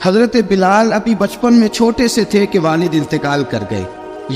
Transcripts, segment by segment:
حضرت بلال ابھی بچپن میں چھوٹے سے تھے کہ والد انتقال کر گئے.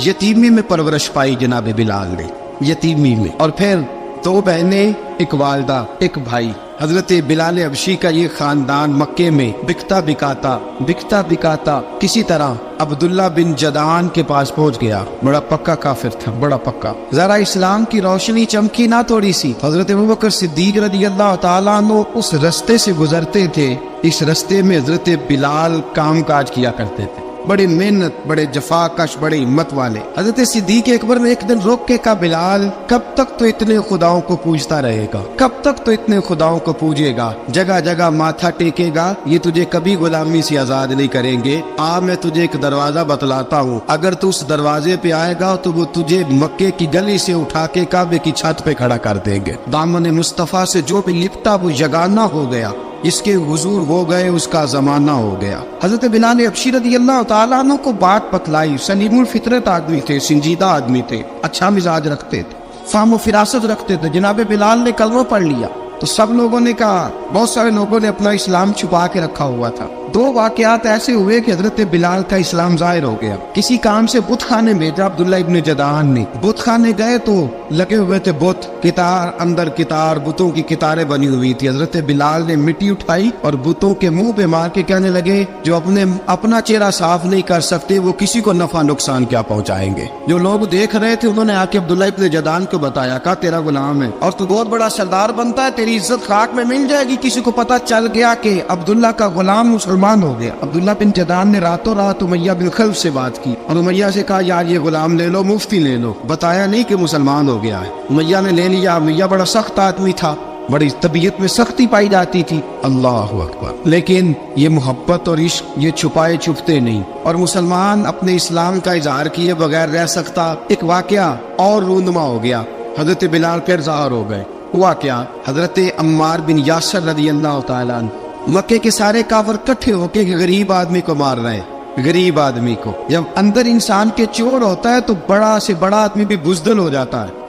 یتیمی میں پرورش پائی جناب بلال نے، یتیمی میں. اور پھر 2 بہنیں، ایک والدہ، ایک بھائی. حضرت بلال حبشی کا یہ خاندان مکے میں بکتا بکاتا کسی طرح عبداللہ بن جدعان کے پاس پہنچ گیا. بڑا پکا کافر تھا، بڑا پکا. ذرا اسلام کی روشنی چمکی نہ تھوڑی سی. حضرت ابوبکر صدیق رضی اللہ تعالیٰ عنہ اس رستے سے گزرتے تھے. اس رستے میں حضرت بلال کام کاج کیا کرتے تھے، بڑے محنت، بڑے جفاکش، بڑے ہمت والے. حضرت صدیق اکبر نے ایک دن روک کے کہا، بلال کب تک تو اتنے خداؤں کو پوجتا رہے گا، کب تک تو اتنے خداؤں کو پوجے گا، جگہ جگہ ماتھا ٹیکے گا، یہ تجھے کبھی غلامی سے آزاد نہیں کریں گے. میں تجھے ایک دروازہ بتلاتا ہوں، اگر تو اس دروازے پہ آئے گا تو وہ تجھے مکے کی گلی سے اٹھا کے کعبے کی چھت پہ کھڑا کر دیں گے. دامن مصطفیٰ سے جو بھی لپٹا وہ یگانہ ہو گیا، اس کے حضور ہو گئے، اس کا زمانہ ہو گیا. حضرت بلال حبشی رضی اللہ تعالیٰ عنہ کو بات بتلائی. سلیم الفطرت آدمی تھے، سنجیدہ آدمی تھے، اچھا مزاج رکھتے تھے، فہم و فراست رکھتے تھے. جناب بلال نے کلمہ پڑھ لیا تو سب لوگوں نے کہا، بہت سارے لوگوں نے اپنا اسلام چھپا کے رکھا ہوا تھا. 2 واقعات ایسے ہوئے کہ حضرت بلال کا اسلام ظاہر ہو گیا. کسی کام سے بت خانے بھیجا عبداللہ ابن جدعان نے. بت خانے گئے تو لگے ہوئے تھے بت، کتار اندر کتار، بتوں کی کتاریں بنی ہوئی تھی. حضرت بلال نے مٹی اٹھائی اور بتوں کے منہ پہ مار کے کہنے لگے، جو اپنا چہرہ صاف نہیں کر سکتے وہ کسی کو نفع نقصان کیا پہنچائیں گے. جو لوگ دیکھ رہے تھے انہوں نے آ کے عبداللہ ابن جدعان کو بتایا، کہا تیرا غلام ہے اور تو بہت بڑا سردار بنتا ہے، تیری عزت خاک میں مل جائے گی. کسی کو پتہ چل گیا کہ عبداللہ کا غلام مسلمان ہو گیا. عبداللہ بن جدعان نے راتوں رات امیہ بن خلف سے بات کی اور امیہ سے کہا، یار یہ غلام لے لو، مفتی لے لو. بتایا نہیں کہ مسلمان ہو گیا ہے. امیہ نے لے لیا. امیہ بڑا سخت آدمی تھا، بڑی طبیعت میں سختی پائی جاتی تھی. اللہ اکبر. لیکن یہ محبت اور عشق یہ چھپائے چھپتے نہیں، اور مسلمان اپنے اسلام کا اظہار کیے بغیر رہ سکتا. ایک واقعہ اور رونما ہو گیا. حضرت بلال پھر ظاہر ہو گئے. ہوا کیا؟ حضرت عمار بن یاسر رضی اللہ تعالیٰ عنہ، مکے کے سارے کافر کٹھے ہو کے غریب آدمی کو مار رہے ہیں. غریب آدمی کو جب اندر انسان کے چور ہوتا ہے تو بڑا سے بڑا آدمی بھی بزدل ہو جاتا ہے.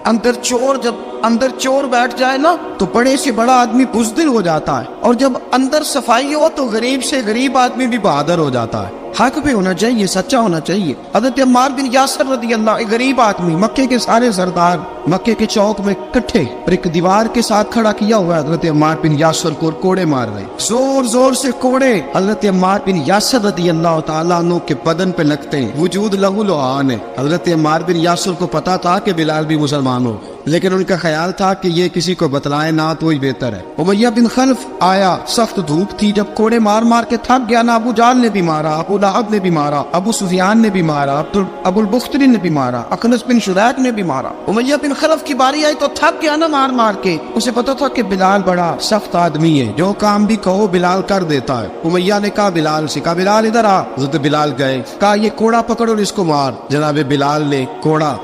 جب اندر چور بیٹھ جائے نا تو بڑے سے بڑا آدمی بزدل ہو جاتا ہے، اور جب اندر صفائی ہو تو غریب سے غریب آدمی بھی بہادر ہو جاتا ہے. حق پہ ہونا چاہیے، سچا ہونا چاہیے. حضرت عمار بن یاسر رضی اللہ، ایک غریب آدمی، مکے کے سارے سردار مکے کے چوک میں کٹھے اور ایک دیوار کے ساتھ کھڑا کیا ہوا ہے. حضرت عمار بن یاسر کو کوڑے مار رہے، زور زور سے کوڑے. حضرت عمار بن یاسر رضی اللہ تعالیٰ عنہ کے بدن پہ لگتے ہیں، وجود لہو لعان ہے. حضرت عمار بن یاسر کو پتا تھا کہ بلال بھی مسلمان ہو، لیکن ان کا خیال تھا کہ یہ کسی کو بتلائے نہ تو ہی بہتر ہے. امیہ بن خلف آیا، سخت دھوپ تھی، جب کوڑے مار مار کے تھک گیا نا، ابو جال نے بھی مارا، ابو لہب نے بھی مارا، ابو سفیان نے بھی مارا، ابو البختری نے بھی مارا، اخنس بن شریک نے بھی مارا. امیہ بن خلف کی باری آئی تو تھک گیا نا مار مار کے. اسے پتا تھا کہ بلال بڑا سخت آدمی ہے، جو کام بھی کہو بلال کر دیتا ہے. امیہ نے کہا بلال سے، کہا بلال ادھر آ. حضرت بلال گئے، کہا یہ کوڑا پکڑ اور اس کو مار. جناب بلال نے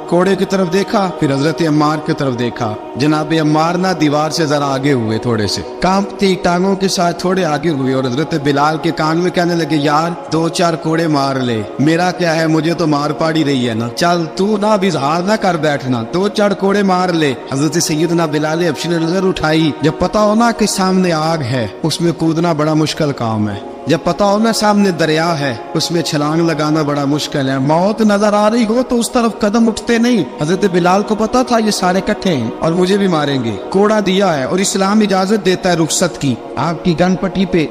کوڑے کی طرف دیکھا، پھر حضرت عمار کی طرف دیکھا. جناب عمار نہ دیوار سے ذرا آگے ہوئے، تھوڑے سے کانپتی ٹانگوں کے ساتھ تھوڑے آگے ہوئے، اور حضرت بلال کے کان میں کہنے لگے، یار 2-4 کوڑے مار لے، میرا کیا ہے، مجھے تو مار پاڑی رہی ہے نا، چل تو نہ بھی اظہار نہ کر بیٹھنا، 2-4 کوڑے مار لے. حضرت سیدنا بلال حبشی نے نظر اٹھائی. جب پتا ہونا کہ سامنے آگ ہے اس میں کودنا بڑا مشکل کام ہے. جب پتا ہو نا سامنے دریا ہے اس میں چھلانگ لگانا بڑا مشکل ہے. موت نظر آ رہی ہو تو اس طرف قدم اٹھتے نہیں. حضرت بلال کو پتا تھا یہ سارے کٹھے ہیں اور مجھے بھی ماریں گے. کوڑا دیا ہے اور اسلام اجازت دیتا ہے رخصت کی. آپ کی گن پٹی پہ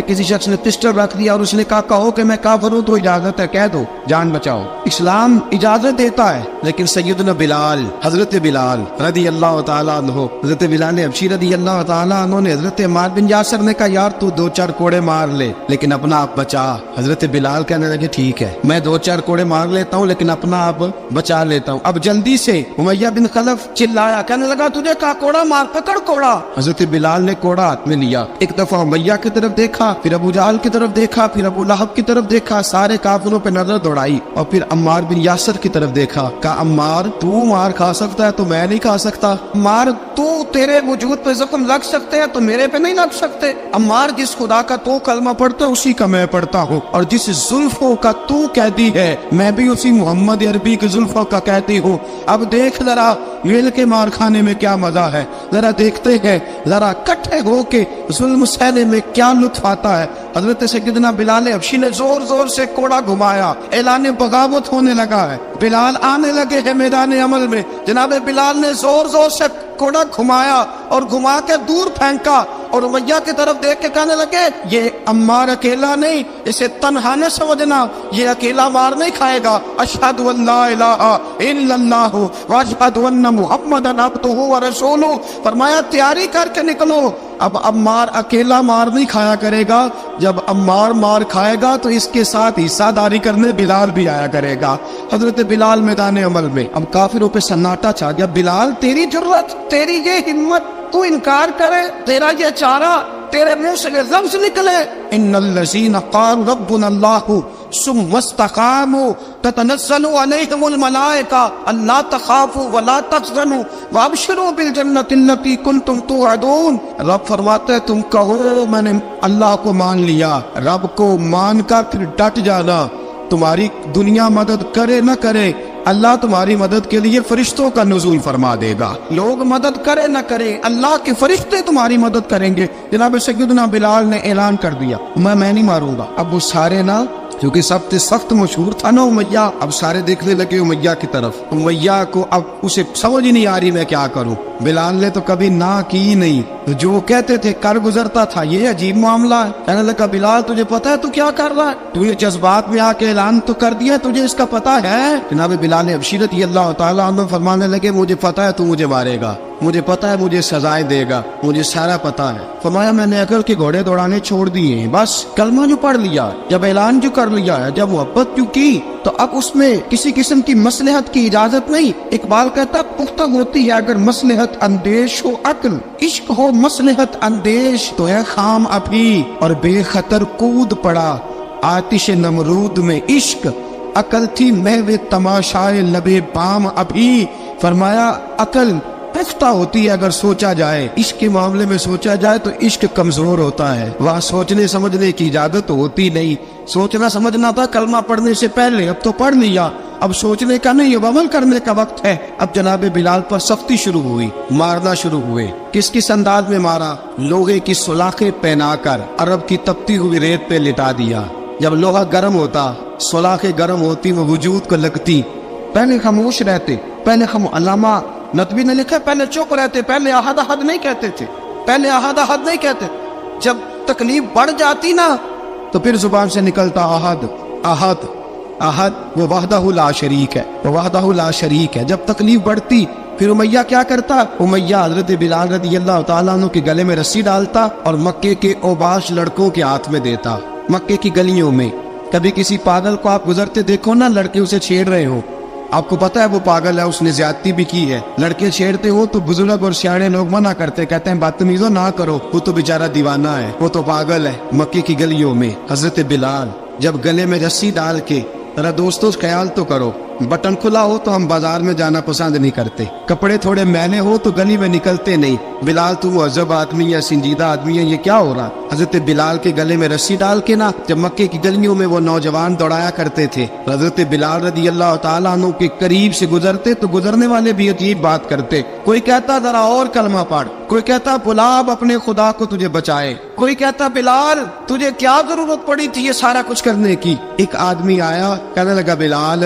کسی شخص نے پسٹل رکھ دیا اور اس نے کہا کہو کہ میں کافر ہوں تو اجازت ہے، کہہ دو، جان بچاؤ. اسلام اجازت دیتا ہے. لیکن سیدنا بلال، حضرت بلال رضی اللہ تعالیٰ عنہ، حضرت بلال حبشی رضی اللہ تعالیٰ عنہ نے حضرت عمار بن یاسر نے کہا، یار تو 2-4 کوڑے مار لے لیکن اپنا آپ بچا. حضرت بلال کہنے لگے ٹھیک ہے، میں 2-4 کوڑے مار لیتا ہوں لیکن اپنا آپ بچا لیتا ہوں. اب جلدی سے امیہ بن خلف چلایا، کہنے لگا تجھے کہا کوڑا مار، پکڑ کوڑا. حضرت بلال نے کوڑا ہاتھ میں لیا، ایک دفعہ امیہ کی طرف دیکھا، پھر ابو جہل کی طرف دیکھا، پھر ابو لہب کی طرف دیکھا، سارے کافروں پہ نظر دوڑائی، اور پھر عمار بن یاسر کی طرف دیکھا. کہا عمار تو مار کھا سکتا ہے تو میں نہیں کھا سکتا. عمار تو تیرے وجود پہ زخم لگ سکتے ہیں تو میرے پہ نہیں لگ سکتے. عمار جس خدا کا تو कलमा पढ़ता है उसी का मैं पढ़ता हूँ, और जिस जुल्फों का तू कहती है मैं भी उसी मोहम्मद अरबी की जुल्फों का कहती हूँ। अब देख जरा मिल के मार खाने में क्या मजा है, जरा देखते हैं जरा इकट्ठे होके जुल्म सहने में क्या लुत्फ आता है। हजरत सैयदना बिलाल हबशी ने जोर जोर से कोड़ा घुमाया, ऐलान बगावत होने लगा है, बिलाल आने लगे हैं मैदान अमल में। जनाब बिलाल ने जोर जोर से कोड़ा घुमाया और घुमा के दूर फेंका और उमैया की तरफ देख के कहने लगे ये अम्मार अकेला नहीं, इसे तन्हा न समझना, ये अकेला मार नहीं खाएगा। अशहदु अल्ला इलाहा इल्लल्लाहु व अशहदु अन्ना मुहम्मदन अब्दुहु व रसूलुहु। फरमाया तैयारी करके निकलो, अब अम्मार अकेला मार नहीं खाया करेगा, जब अम्मार मार खाएगा तो इसके साथ हिस्सादारी करने बिलाल भी आया करेगा। हजरत बिलाल मैदान अमल में, अब काफिरों पे सन्नाटा छा गया। बिलाल तेरी जुर्रत, तेरी ये हिम्मत, तू इनकार करे, तेरा ये चारा, तेरे मुंह से लफ्ज निकले इन्नल लज़ीना क़ालू रब्बुना अल्लाहु सुम्मा इस्तक़ामू ततनज़्ज़लु अलैहिमुल मलाइका अल्ला तख़ाफू वला तहज़नू वअबशिरू बिल जन्नति अल्लती कुंतुम तुअदून। रब फरमाते हैं तुम कहो मैंने अल्लाह को मान लिया, रब को मान कर फिर डट जाना, तुम्हारी दुनिया मदद करे न करे अल्लाह तुम्हारी मदद के लिए फरिश्तों का नुज़ूल फरमा देगा। लोग मदद करे न करे अल्लाह के फरिश्ते तुम्हारी मदद करेंगे। जनाब सैयदना बिलाल ने ऐलान कर दिया मैं नहीं मारूंगा। अब वो सारे ना, क्योंकि सबसे सख्त मशहूर था ना उमैया, अब सारे देखने लगे उमैया की तरफ। उमैया को अब उसे समझ ही नहीं आ रही मैं क्या करूं। बिलाल ने तो कभी ना की नहीं, तो जो कहते थे कर गुजरता था। ये अजीब मामला है। कहने लगा बिलाल तुझे पता है तू क्या कर रहा है, तू ये जज्बात में आके ऐलान तो कर दिया, तुझे इसका पता है। जनाब बिलाल हबशी रज़ियल्लाहु ताला अन्हु फरमाने लगे मुझे पता है तू मुझे मारेगा, मुझे पता है मुझे सजाएं देगा, मुझे सारा पता है। फरमाया मैंने अकल के घोड़े दौड़ाने छोड़ दिए हैं, बस कलमा जो पढ़ लिया, जब ऐलान जो कर लिया है, जब मोहब्बत जो की, तो अब उसमें किसी किस्म की मसलहत की इजाजत नहीं। इकबाल कहता पुख्ता होती है अगर मसलहत अंदेश हो अक्ल, इश्क हो मसलहत अंदेश तो है खाम अभी और बेखतर कूद पड़ा आतिश नमरूद में इश्क, अकल थी महवे तमाशाए लबे बाम अभी। फरमाया अकल पुख्ता होती है अगर सोचा जाए, इश्क के मामले में सोचा जाए तो इश्क कमजोर होता है, वह सोचने समझने की इजाजत होती नहीं। सोचना समझना था कलमा पढ़ने से पहले, अब तो पढ़ लिया, अब सोचने का नहीं, अब अमल करने का वक्त है। अब जनाब बिलाल पर सख्ती शुरू हुई, मारना शुरू हुए। किस किस अंदाज में मारा, लोहे की सुलाखें पहनाकर अरब की तपती हुई रेत पे लिटा दिया। जब लोहा गर्म होता, सुलाखें गर्म होती, वो वजूद को लगती। पहले खामोश रहते, पहले हम अल्लामा नदवी ने लिखा पहले चुप रहते, पहले अहद अहद नहीं कहते थे, पहले अहद अहद नहीं कहते। जब तकलीफ बढ़ जाती ना तो फिर जुबान से निकलता अहद अहद अहद, वो वहदहु ला शरीक है, वो वहदहु ला शरीक है। जब तकलीफ बढ़ती फिर उमैया क्या करता, उमैया हजरत बिलाल रज़ियल्लाहु ताला अन्हु के गले में रस्सी डालता और मक्के के ओबाश लड़कों के हाथ में देता। मक्के की गलियों में कभी किसी पागल को आप गुजरते देखो ना, लड़के उसे छेड़ रहे हो, आपको पता है वो पागल है, उसने ज्यादती भी की है, लड़के छेड़ते हो तो बुजुर्ग और सियाने लोग मना करते, कहते हैं बदतमीजों ना करो, वो तो बेचारा दीवाना है, वो तो पागल है। मक्के की गलियों में हजरत बिलाल जब गले में रस्सी डाल के, जरा दोस्तों ख्याल तो करो, बटन खुला हो तो हम बाजार में जाना पसंद नहीं करते, कपड़े थोड़े मैले हो तो गली में निकलते नहीं। बिलाल तू अजब आदमी है, संजीदा आदमी है, ये क्या हो रहा। हजरत बिलाल के गले में रस्सी डाल के ना जब मक्के की गलियों में वो नौजवान दौड़ाया करते थे, हजरत बिलाल रज़ियल्लाहु ताला अन्हु के करीब से गुजरते तो गुजरने वाले भी अजीब बात करते। कोई कहता जरा और कलमा पढ़, कोई कहता बुला अब अपने खुदा को तुझे बचाए, कोई कहता बिलाल तुझे क्या जरूरत पड़ी थी ये सारा कुछ करने की। एक आदमी आया, कहने लगा बिलाल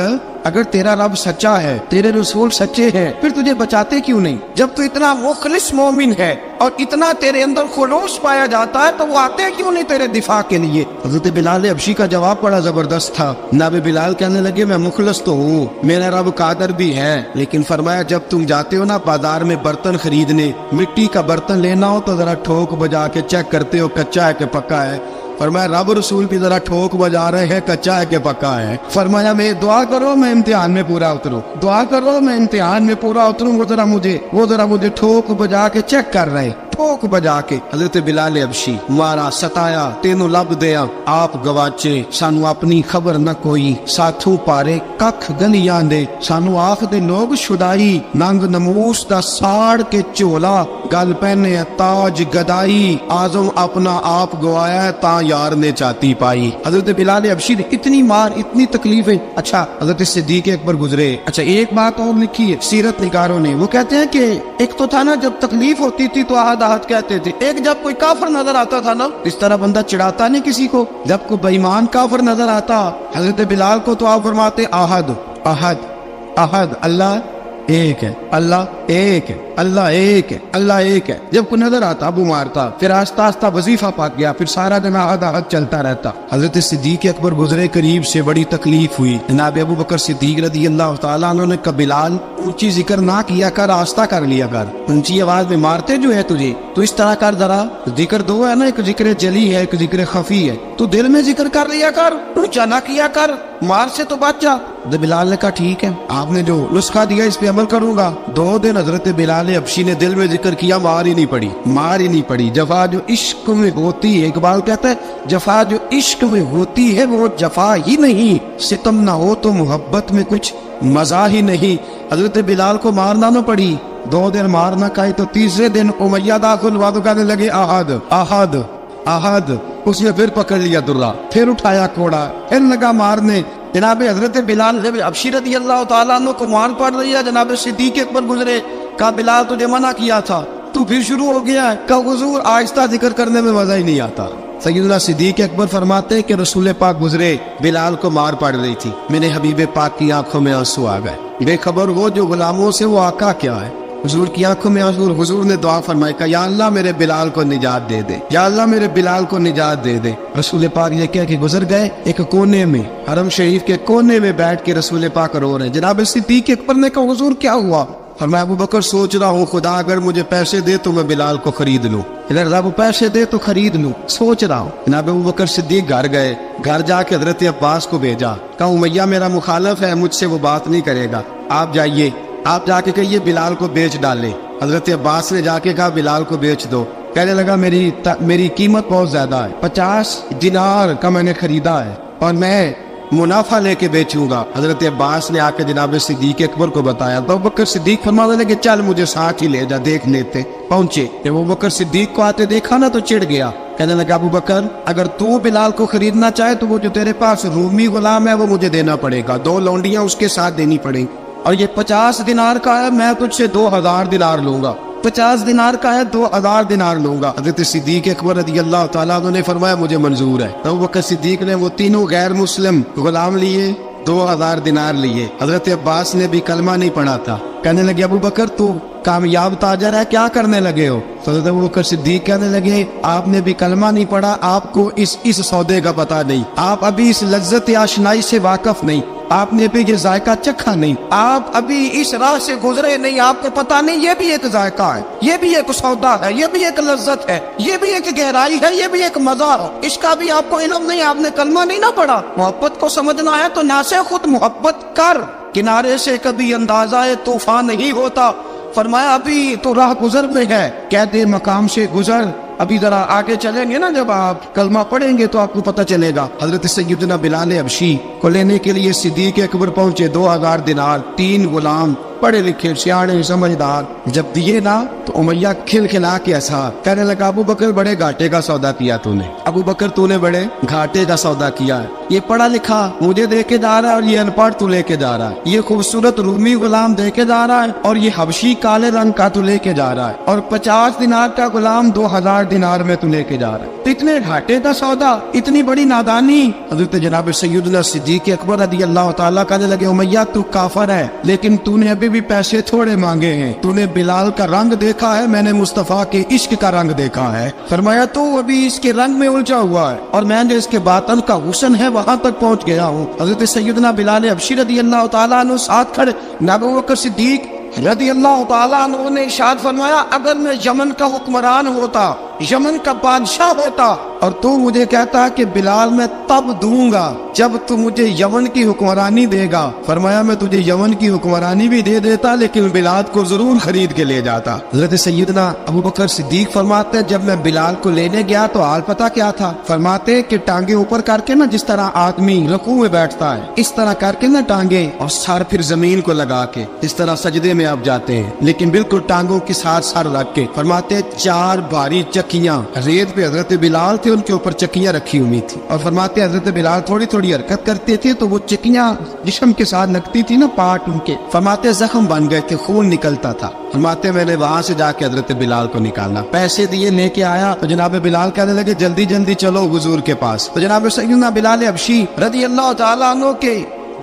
अगर तेरा रब सच्चा है, तेरे रसूल सच्चे हैं, फिर तुझे बचाते क्यों नहीं। जब तू इतना मुखलिस मोमिन है और इतना तेरे अंदर खुलूस पाया जाता है तो वो आते क्यों नहीं तेरे दिफा के लिए। हज़रत बिलाल हबशी का जवाब बड़ा जबरदस्त था। नाबे बिलाल कहने लगे मैं मुखलिस तो हूँ, मेरा रब कादर भी है, लेकिन फरमाया जब तुम जाते हो ना बाजार में बर्तन खरीदने, मिट्टी का बर्तन लेना हो तो जरा ठोक बजा के चेक करते हो कच्चा है कि पक्का है। फरमाया रब रसूल भी जरा ठोक बजा रहे हैं कच्चा है कि पक्का है। फरमाया मैं दुआ करो मैं इम्तिहान में पूरा उतरूं, दुआ करो मैं इम्तिहान में पूरा उतरूं, वो जरा मुझे ठोक बजा के चेक कर रहे। ठोक बजा के हजरत बिलाल हबशी मारा सताया तेनों लब दिया आप गवाचे सानू अपनी खबर न कोई साथों पारे कख गलियां दे सानू आख दे लोग शुदाई नंग नमूस दा साड़ के झोला गल पहने ताज गदाई आजम अपना आप गवाया है ता यार ने चाती पाई। हजरत बिलाल हबशी ने इतनी मार इतनी तकलीफें। अच्छा हजरत सिद्दीक अकबर गुजरे। अच्छा एक बात और लिखी है सीरत निगारों ने, वो कहते हैं कि एक तो था ना जब तकलीफ होती थी तो आहद आहद कहते थे, एक जब कोई काफिर नजर आता था ना इस तरह बंदा चिढ़ाता नहीं किसी को, जब कोई बेईमान काफिर नजर आता हजरत बिलाल को तो आप फरमाते आहद आहद आहद, अल्लाह एक है, अल्लाह एक है, अल्लाह एक है, अल्लाह एक है। जब कोई नजर आता अबू मारता, फिर आस्ता आस्ता वजीफा पाक गया, फिर सारा दिन आहद आहद चलता रहता। हजरत सिद्दीक अकबर गुजरे करीब से, बड़ी तकलीफ हुई। जनाब अबू बकर सिद्दीक रदी अल्लाह तआला अन्हु ने कहा बिलाल ऊंची जिक्र ना किया कर, आस्ता कर लिया कर, ऊंची आवाज में मारते जो है तुझे तो इस तरह कर, जरा जिक्र दो है ना, एक जिक्र जली है एक जिक्र खफी है, तू दिल में जिक्र कर लिया कर, ऊंचा ना किया कर, मार से तो बच जा। बिलाल ने कहा ठीक है आपने जो नुस्खा दिया इस पे अमल करूंगा। 2 दिन हजरत बिलाल हबशी ने दिल में जिक्र किया, मार ही नहीं पड़ी, मार ही नहीं पड़ी। जफा जो इश्क में होती है, इकबाल कहता है जफा जो इश्क में होती है वो जफा ही नहीं, सितम ना हो तो मोहब्बत में कुछ मजा ही नहीं। हजरत बिलाल को मारना न पड़ी, 2 दिन मार ना खाई तो तीसरे दिन उमैया दाखिल हुआ तो कहने लगे आहद आहद आहद। उसने फिर पकड़ लिया दुर्रा, फिर उठाया कोड़ा, फिर लगा मारने। जनाब हजरत बिलाल हबशी रज़ी अल्लाह तआला अन्हु को मार पड़ रही है। जनाब सिद्दीक अकबर गुजरे, कहा बिलाल तुझे मना किया था, तू फिर शुरू हो गया है। कहा हुजूर आहिस्ता जिक्र करने में मजा ही नहीं आता। सैयदना सिद्दीक अकबर फरमाते कि रसूल पाक गुजरे, बिलाल को मार पड़ रही थी, मेरे हबीब पाक की आंखों में आंसू आ गए, बेखबर वो जो गुलामों से वो आका क्या है। हुजूर की आंखों में आंसू, हुजूर ने दुआ फरमाई, कहा या अल्लाह मेरे बिलाल को निजात दे दे, या अल्लाह मेरे बिलाल को निजात दे दे। रसूल पाक ये कह के गुजर गए। एक कोने में, हरम शरीफ के कोने में बैठ के रसूल पाक रो रहे हैं। जनाब सिद्दीक अकबर ने कहा हुजूर क्या हुआ? और मैं अबू बकर सोच रहा हूँ खुदा अगर मुझे पैसे दे तो मैं बिलाल को खरीद लूँ, इधर रब पैसे दे तो खरीद लूँ, सोच रहा हूँ। जनाब अबू बकर सिद्दीक घर गए, घर जाके हजरत अब्बास को भेजा, कहा उमैया मेरा मुखालफ है, मुझसे वो बात नहीं करेगा, आप जाइए, आप जाके कहिए बिलाल को बेच डाले। हजरत अब्बास ने जाके कहा बिलाल को बेच दो। कहने लगा मेरी कीमत बहुत ज्यादा है, 50 दिनार का मैंने खरीदा है और मैं मुनाफा लेके बेचूंगा। हजरत अब्बास ने आके जनाब सिद्दीक अकबर को बताया तो अबू बकर सिद्दीक फरमाने लगे चल मुझे साथ ही ले जा, देख लेते। पहुंचे, जब अबू बकर सिद्दीक को आते देखा ना तो चिढ़ गया, कहने लगा अबू बकर अगर तू बिलाल को खरीदना चाहे तो वो जो तेरे पास रूमी गुलाम है वो मुझे देना पड़ेगा, 2 लौंडियां उसके साथ देनी पड़ेगी, और ये 50 दिनार का है, मैं तुझसे 2000 दिनार लूंगा, 50 दिनार का है 2000 दिनार लूंगा। हजरत सिद्दीक अकबर रज़ी अल्लाह तआला अन्हु ने फरमाया मुझे मंजूर है। तो अबू बकर सिद्दीक ने वो तीनों गैर मुस्लिम गुलाम लिए, 2000 दिनार लिए। हजरत अब्बास ने भी कलमा नहीं पढ़ा था। कहने लगे अबू बकर तू कामयाब ताजर है, क्या करने लगे हो? तो हजरत अबू बकर सिद्दीक कहने लगे आपने भी कलमा नहीं पढ़ा, आपको इस सौदे का पता नहीं, आप अभी इस लज्जत आशनाई से वाकफ नहीं, आपने भी ये जायका चखा नहीं, आप अभी इस राह से गुजरे नहीं, आपको पता नहीं ये भी एक जायका है, ये भी एक सौदा है, ये भी एक लज्जत है, ये भी एक गहराई है, ये भी एक मजा है, इसका भी आपको इल्म नहीं, आपने कलमा नहीं ना पढ़ा। मोहब्बत को समझना है तो ना से खुद मोहब्बत कर, किनारे से कभी अंदाजा तूफान नहीं होता। फरमाया अभी तो राह गुजर में है, कहते मकाम से गुजर, अभी जरा आगे चलेंगे ना, जब आप कलमा पढ़ेंगे तो आपको पता चलेगा। हजरत सैयदना बिलाल हबशी को लेने के लिए सिद्दीक अकबर पहुंचे, 2000 दिनार, 3 गुलाम, पढ़े लिखे सियाणे समझदार। जब दिए ना तो उमैया खिलखिला के हंसा, कहने लगा अबू बकर बड़े घाटे का सौदा किया तूने, अबू बकर तूने बड़े घाटे का सौदा किया है, ये पढ़ा लिखा मुझे दे के जा रहा है और ये अनपढ़ तू लेके जा रहा है, ये खूबसूरत रूमी गुलाम दे के जा रहा है और ये हबशी काले रंग का तू लेके जा रहा है, और 50 दिनार का गुलाम 2000 दिनार में तू लेके जा रहा है, तो इतने घाटे का सौदा, इतनी बड़ी नादानी। हजरत जनाब सैयदना सिद्दीक अकबर रज़ी अल्लाह तआला कहने लगे उमैया तू काफर है, लेकिन तूने अभी भी पैसे थोड़े मांगे हैं, तूने बिलाल का रंग देखा है, मैंने मुस्तफा के इश्क का रंग देखा है। फरमाया तू अभी इसके रंग में उलझा हुआ है और मैंने इसके बातन का हुस्न है वहां तक पहुंच गया हूँ। हजरत सैयदना बिलाल हबशी रज़ी अल्लाह तआला अन्हु साथ खड़े, अबू बकर सिद्दीक रज़ी अल्लाह तआला अन्हु ने इरशाद फरमाया अगर मैं यमन का हुक्मरान होता यमन का बादशाह होता और तू मुझे कहता कि बिलाल मैं तब दूंगा जब तू मुझे यमन की हुक्मरानी देगा। फरमाया मैं तुझे यमन की हुक्मरानी भी दे देता लेकिन बिलाल को जरूर खरीद के ले जाता। हजरत सैयदना अबू बकर सिद्दीक फरमाते जब मैं बिलाल को लेने गया तो हाल पता क्या था। फरमाते कि टांगे ऊपर करके ना जिस तरह आदमी रुकू में बैठता है इस तरह करके ना टांगे और सर फिर जमीन को लगा के इस तरह सजदे में आप जाते हैं लेकिन बिल्कुल टांगों के साथ सर रख के। फरमाते 4 भारी चक्कियां रेत पे हजरत बिलाल थे उनके ऊपर चक्कियां रखी हुई थी और फरमाते हजरत बिलाल थोड़ी थोड़ी हरकत करते थे तो वो चक्कियां जिस्म के साथ लगती थी ना पार्ट उनके। फरमाते जख्म बन गए थे खून निकलता था। फरमाते मैंने वहां से जाके हजरत बिलाल को निकाला पैसे दिए लेके आया तो जनाब बिलाल कहने लगे जल्दी जल्दी चलो हुजूर के पास। तो जनाब सैयदना बिलाल हबशी रज़ी अल्लाह तआला अन्हु के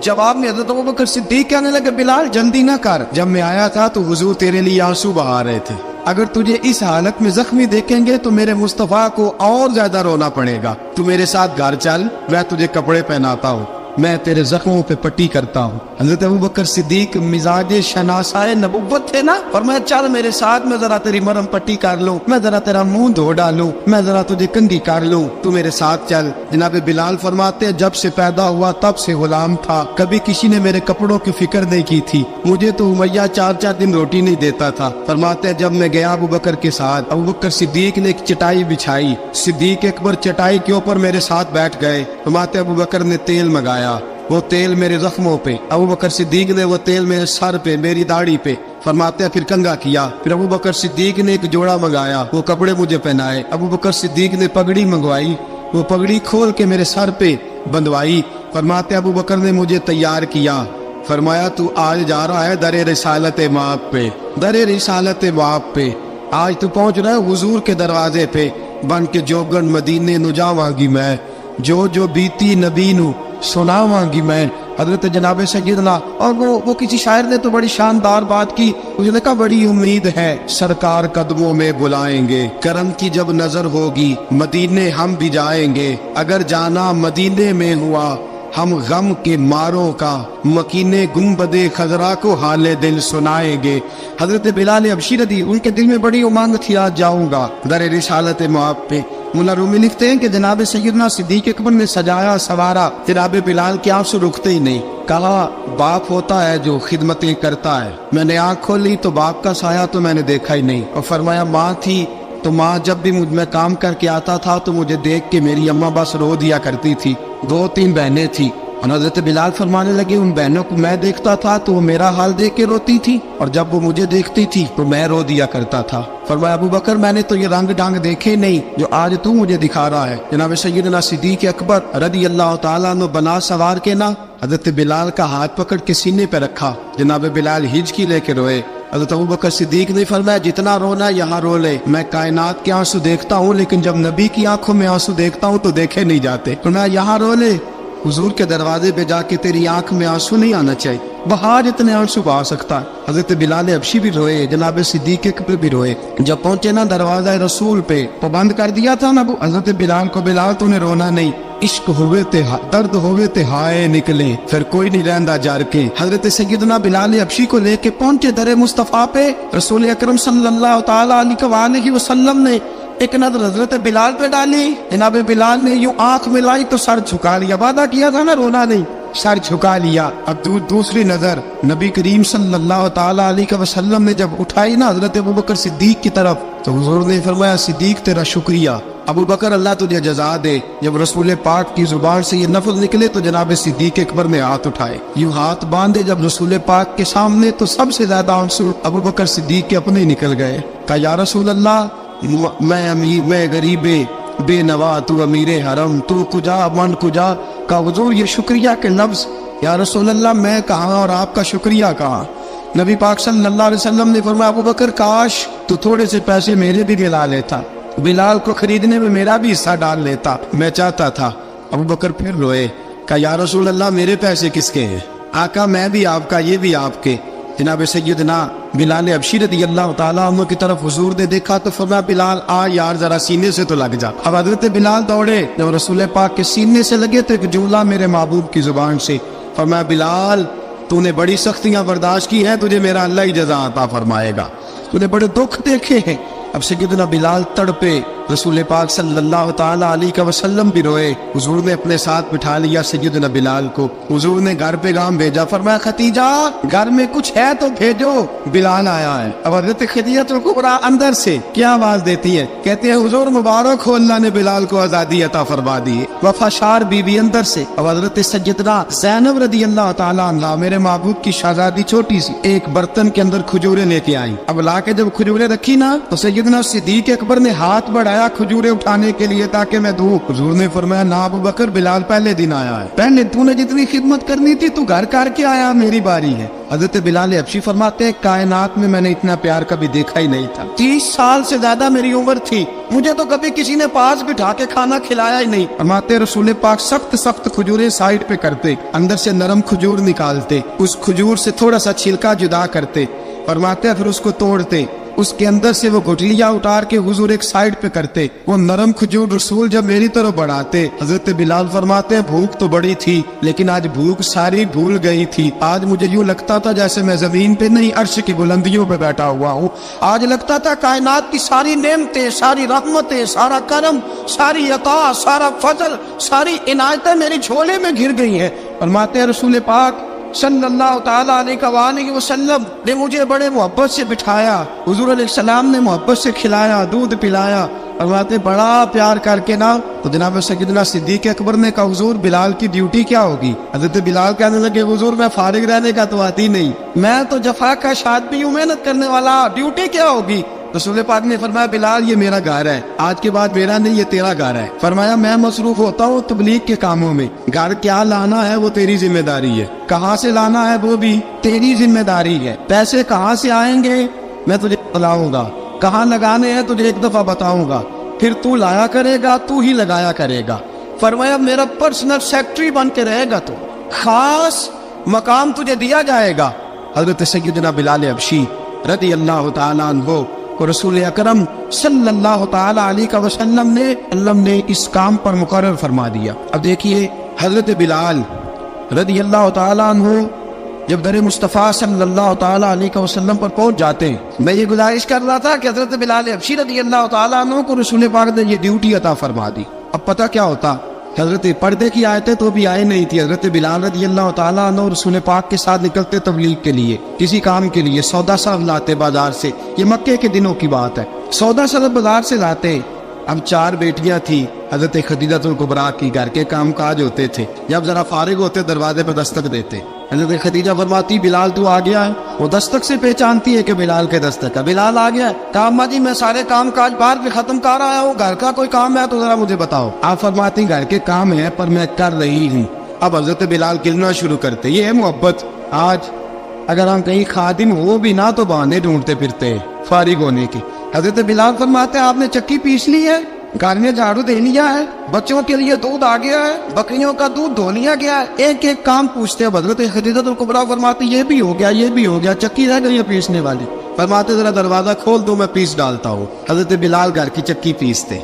जवाब में हजरत अबू बकर सिद्दीक कहने लगे बिलाल जल्दी ना कर, जब मैं आया था तो हुजूर तेरे लिए आंसू बहा रहे थे। अगर तुझे इस हालत में जख्मी देखेंगे तो मेरे मुस्तफा को और ज्यादा रोना पड़ेगा। तू मेरे साथ घर चल, मैं तुझे कपड़े पहनाता हूँ, मैं तेरे जख्मों पे पट्टी करता हूँ। हजरत अबू बकर सिद्दीक मिजाज शनासाए नबुव्वत थे ना, और मैं चल मेरे साथ, मैं जरा तेरी मरहम पट्टी कर लूँ, मैं जरा तेरा मुंह धो डालूं, मैं जरा तुझे कंघी कर लूँ, तू मेरे साथ चल। जनाब बिलाल फरमाते जब से पैदा हुआ तब से गुलाम था, कभी किसी ने मेरे कपड़ों की फिक्र नहीं की थी, मुझे तो उमैया 4-4 दिन रोटी नहीं देता था। फरमाते जब मैं गया अबू बकर के साथ, अबू बकर सिद्दीक ने एक चटाई बिछाई, सिद्दीक अकबर चटाई के ऊपर मेरे साथ बैठ गए। फरमाते अबू बकर ने तेल मंगाया, वो तेल मेरे जख्मों पे, अबू बकर सिद्दीक ने वो तेल मेरे सर पे, मेरी दाढ़ी पे, फरमाते फिर कंघा किया। फिर अबू बकर सिद्दीक ने एक जोड़ा मंगाया, वो कपड़े मुझे पहनाए। अबू बकर सिद्दीक ने पगड़ी मंगवाई, वो पगड़ी खोल के मेरे सर पे बंधवाई। फरमाते अबू बकर ने मुझे तैयार किया, फरमाया तू आज जा रहा है दरे रिसालत माप पे, दरे रिसालत माप पे, आज तू पहुंच रहा है हुजूर के दरवाजे पे, बन के जोगन मदीने नु जावांगी मैं, जो जो बीती नबी नु सुनावांगी मैं। हजरत जनाब सैयदना, और वो किसी शायर ने तो बड़ी शानदार बात की, उसने कहा बड़ी उम्मीद है सरकार कदमों में बुलाएंगे, करम की जब नजर होगी मदीने हम भी जाएंगे, अगर जाना मदीने में हुआ हम गम के मारों का, मकीने गुंबदे खजरा को हाले दिल सुनाएंगे। हजरत बिलाल हबशी रदी, उनके दिल में बड़ी उमंग थी आज जाऊंगा दरे रिसालत माप पे। मुल्ला रूमी लिखते हैं कि जनाब सैयदना सिद्दीक अकबर ने सजाया सवारा, जनाब बिलाल के आंसू रुकते ही नहीं। कहा बाप होता है जो खिदमतें करता है। मैंने आंख खोली तो बाप का साया तो मैंने देखा ही नहीं, और फरमाया माँ थी तो माँ जब भी मुझ में काम करके आता था तो मुझे देख के मेरी अम्मा बस रो दिया करती थी। 2-3 बहनें थी, और हजरत बिलाल फरमाने लगे उन बहनों को मैं देखता था तो वो मेरा हाल देख के रोती थी, और जब वो मुझे देखती थी तो मैं रो दिया करता था। फरमाया अबू बकर मैंने तो ये रंग डांग देखे नहीं जो आज तू मुझे दिखा रहा है। जनाब सैयदना सिद्दीक अकबर रज़ी अल्लाह तआला अन्हु बना सवार के ना हजरत बिलाल का हाथ पकड़ के सीने पे रखा। जनाब बिलाल हिचकी लेके रोए। हजरत अबू बकर सिद्दीक ने फरमाया जितना रोना यहाँ रो ले, मैं कायनात के आंसू देखता हूँ लेकिन जब नबी की आंखों में आंसू देखता हूँ तो देखे नहीं जाते। फरमाया यहाँ रो ले, हुजूर के दरवाजे पे जाके तेरी आंख में आंसू नहीं आना चाहिए, बहा जितने आंसू बहा सकता है। हजरत बिलाल हबशी भी रोए, जनाब सिद्दीक अकबर भी रोए। जब पहुंचे ना दरवाजा रसूल पे तो बंद कर दिया था ना हजरत बिलाल को, बिलाल तूने रोना नहीं, इश्क होवे ते दर्द होवे ते हाय निकले, फिर कोई नहीं रहंदा जार के। हजरत सैयदना बिलाल हबशी को लेके पहुंचे दरे मुस्तफा पे। रसूल अकरम सल्लल्लाहु तआला अलैहि वसल्लम ने एक नजर हजरत बिलाल पे डाली, जनाब बिलाल ने यूं आंख मिलाई तो सर झुका लिया, वादा किया था ना रोना नहीं, सर झुका लिया। अब दूसरी नजर नबी करीम सल्लल्लाहु तआला अलैहि वसल्लम ने जब उठाई ना हजरत अबू बकर सिद्दीक की तरफ, तो हुजूर ने फरमाया सिद्दीक तेरा शुक्रिया, अबू बकर अल्लाह तुझे जजा दे। जब रसूल पाक की जुबान से ये लफ्ज निकले तो जनाब सिद्दीक अकबर ने हाथ उठाए, यूं हाथ बांधे जब रसूल पाक के सामने, तो सबसे ज्यादा आंसू अबू बकर सिद्दीक के अपने निकल गए। कहा या रसूल अल्लाह, मैं अमीर, मैं गरीबे बेनवा, तू अमीरे हरम, तू कुजा मन कुजा। का हुजूर ये शुक्रिया के लफ्ज, या रसूल अल्लाह मैं कहाँ और आपका शुक्रिया कहाँ। नबी पाक सल्लल्लाहु अलैहि वसल्लम ने फरमाया अबू बकर काश तू थोड़े से पैसे मेरे भी दिला लेता, बिलाल को खरीदने में मेरा भी हिस्सा डाल लेता, मैं चाहता था। अबू बकर फिर रोए, कहा या रसूल अल्लाह मेरे पैसे किसके हैं? आका मैं भी आपका, ये भी आपके। जनाब सैयदना बिलाल हबशी रज़ियल्लाहु ताला अन्हु की तरफ हुजूर ने देखा तो फरमाया बिलाल आ यार जरा सीने से तो लग जा। अब हजरत बिलाल दौड़े, जब रसूल पाक के सीने से लगे तो एक जुमला मेरे महबूब की जुबान से, फरमाया बिलाल तूने बड़ी सख्तियां बर्दाश्त की हैं, तुझे मेरा अल्लाह ही जज़ा अता फरमाएगा, तूने बड़े दुख देखे हैं। अब सैयदना बिलाल तड़पे, रसूल पाक सल्लल्लाहु ताला अलैहि वसल्लम भी रोए। हुजूर ने अपने साथ बिठा लिया सैयदना बिलाल को। हुजूर ने घर पैगाम भेजा, फरमाया खतीजा घर में कुछ है तो भेजो, बिलाल आया है। अब हजरत खदीजतुल कुबरा अंदर से क्या आवाज देती है, कहते हैं हुजूर मुबारक हो, अल्लाह ने बिलाल को आजादी अता फरमा दी है। वफाशार बीबी अंदर से। अब हजरत सैयदना ज़ैनब रदी अल्लाह ताला अन्हा, मेरे महबूब की शहजादी छोटी सी, एक बर्तन के अंदर खजूरें लेके आई। अब लाके जब खजूरें रखी ना तो सैयदना सिद्दीक अकबर ने हाथ बढ़ाया खजूरें उठाने के लिए ताकि मैं दूं। हुजूर ने फरमाया ना अबू बकर, बिलाल पहले दिन आया है, पहले तूने जितनी खिदमत करनी थी तू घर करके आया, मेरी बारी है। हजरत बिलाल हबशी फरमाते हैं कायनात में मैंने इतना प्यार कभी देखा ही नहीं था। 30 साल से ज्यादा मेरी उम्र थी, मुझे तो कभी किसी ने पास बिठा के खाना खिलाया ही नहीं। फरमाते रसूल पाक सख्त सख्त खजूरें साइड पे करते, अंदर से नरम खजूर निकालते, उस खजूर से थोड़ा सा छिलका जुदा करते, फरमाते फिर उसको तोड़ते, उसके अंदर से वो गुठलियां उतार के हुजूर एक साइड पे करते। वो नरम खजूर रसूल जब मेरी तरफ बढ़ाते, हजरत बिलाल फरमाते हैं भूख तो बड़ी थी लेकिन आज भूख सारी भूल गई थी। आज मुझे यूं लगता था जैसे मैं जमीन पे नहीं अर्श की बुलंदियों पे बैठा हुआ हूँ। आज लगता था कायनात की सारी नेमतें, सारी रहमतें, सारा करम, सारी अता, सारा फजल, सारी इनायतें मेरी झोले में घिर गई हैं। फरमाते हैं रसूल पाक सल्लल्लाहु ताला अलैहि वसल्लम ने मुझे बड़े मोहब्बत से बिठाया, हुजूर अलैहिस्सलाम ने मोहब्बत से खिलाया, दूध पिलाया, फरमाते बड़ा प्यार करके ना तो जनाब सैयदना सिद्दीक अकबर ने कहा हुजूर बिलाल की ड्यूटी क्या होगी। हजरत बिलाल कहने लगे हुजूर मैं फारिग रहने का तो आती नहीं, मैं तो जफा का आदमी हूँ, मेहनत करने वाला, ड्यूटी क्या होगी। रसूल पाक ने फरमाया बिलाल ये मेरा घर है, आज के बाद मेरा नहीं ये तेरा घर है। फरमाया मैं मसरूफ होता हूँ तबलीग के कामों में, घर क्या लाना है वो तेरी जिम्मेदारी है, कहाँ से लाना है वो भी तेरी जिम्मेदारी है, पैसे कहाँ से आएंगे मैं तुझे बताऊंगा, कहाँ लगाने हैं तुझे एक दफा बताऊंगा, फिर तू लाया करेगा, तू ही लगाया करेगा। फरमाया मेरा पर्सनल सेक्रेटरी बन के रहेगा, तो खास मकाम तुझे दिया जाएगा। हजरत सैयदना बिलाल हबशी रदी अल्लाह ताला अन्हु को रसूल अकरम सल्लल्लाहु ताला अलैहि वसल्लम ने इस काम पर मुकर्रर फरमा दिया। अब देखिए हजरत बिलाल रदी अल्लाह ताला अन्हु जब दर मुस्तफ़ा सल्लल्लाहु ताला अलैहि वसल्लम पर पहुंच जाते हैं, मैं ये गुजारिश कर रहा था कि हजरत बिलाल हबशी रदी अल्लाह ताला अन्हु को रसूल पाक ने ये ड्यूटी अता फरमा दी। अब पता क्या होता, हजरत पर्दे की आयतें तो भी आए नहीं थी। हजरत बिलाल रज़ी अल्लाह ताला अन्हु रसूल पाक के साथ निकलते तबलीग के लिए, किसी काम के लिए, सौदा सब लाते बाजार से। ये मक्के के दिनों की बात है, सौदा सब बाजार से लाते। अब 4 बेटियां थी हजरत खदीजतुल कुबरा की, घर के काम काज होते थे, जब जरा फारिग होते दरवाजे पर दस्तक देते। हजरत खदीजा फरमाती बिलाल तू आ गया है, वो दस्तक से पहचानती है कि बिलाल के दस्तक है, बिलाल आ गया है। कहा अम्मा जी मैं सारे काम काज बाहर पे खत्म कर आया हूँ, घर का कोई काम है तो जरा मुझे बताओ। आप फरमाती घर के काम है पर मैं कर रही हूँ। अब हजरत बिलाल गिरना शुरू करते, ये है मोहब्बत। आज अगर हम कहीं खादिम हो भी ना तो बहाने ढूंढते फिरते हैं फारिग होने की। हजरत बिलाल फरमाते आपने चक्की पीस ली है, घर में झाड़ू दे लिया है, बच्चों के लिए दूध आ गया है, बकरियों का दूध धो लिया गया है, एक एक काम पूछते हैं। हजरत खदीजतुल कुबरा फरमाती ये भी हो गया, ये भी हो गया, चक्की रह गई है पीसने वाली। फरमाते जरा दरवाजा खोल दो मैं पीस डालता हूँ। हजरत बिलाल घर की चक्की पीसते,